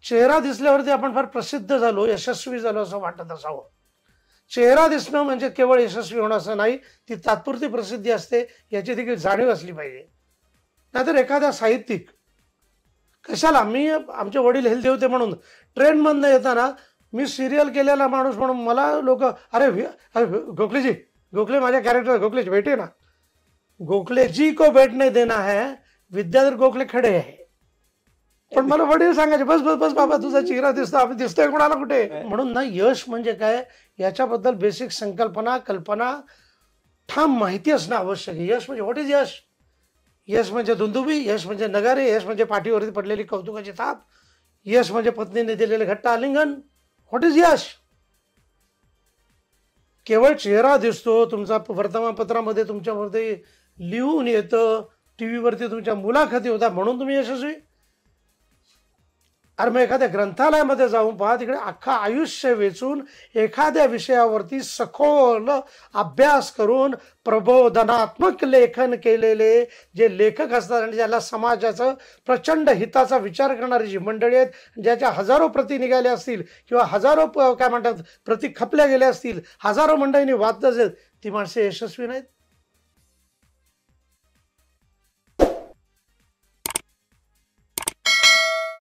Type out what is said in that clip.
चेहरा दिसल्यावरती आपण फार प्रसिद्ध झालो, यशस्वी झालो असं वाटत असावं. चेहरा दिसणं म्हणजे केवळ यशस्वी होणं असं नाही, ती तात्पुरती प्रसिद्धी असते याची देखील जाणीव असली पाहिजे. नाहीतर एखादा साहित्यिक कशाला, आमचे वडील हेल्दी होते म्हणून ट्रेनमधनं येताना मी सिरियल केलेला माणूस म्हणून मला लोक अरे गोखलेजी, गोखले माझ्या कॅरेक्टर गोखलेजी भेटे ना. गोखले जी को बैठने देना है, विद्याधर गोखले खडे आहे. पण मला वडील सांगायचे बस बस बस बाबा तुझा चेहरा दिसतो, आम्ही दिसतोय कोणाला कुठे. म्हणून ना यश म्हणजे काय याच्याबद्दल बेसिक संकल्पना कल्पना ठाम माहिती असणं आवश्यक आहे. यश म्हणजे व्हॉट इज यश. यश म्हणजे दुंदुबी, यश म्हणजे नगारे, यश म्हणजे पाठीवरती पडलेली कौतुकाची थाप, यश म्हणजे पत्नीने दिलेले घट्ट आलिंगन. व्हॉट इज यश. केवळ चेहरा दिसतो, तुमचा वर्तमानपत्रामध्ये तुमच्यामध्ये लिहून येतं, टीव्हीवरती तुमच्या मुलाखती होता म्हणून तुम्ही यशस्वी. अरे मग एखाद्या ग्रंथालयामध्ये जाऊन पहा, तिकडे अख्खा आयुष्य वेचून एखाद्या विषयावरती सखोल अभ्यास करून प्रबोधनात्मक लेखन केलेले जे लेखक असतात आणि ज्याला समाजाचं प्रचंड हिताचा विचार करणारी जी मंडळी आहेत, ज्याच्या हजारो प्रती निघाल्या असतील किंवा हजारो काय म्हणतात प्रती खपल्या गेल्या असतील, हजारो मंडळींनी वाचलं असेल, ती माणसे यशस्वी नाहीत.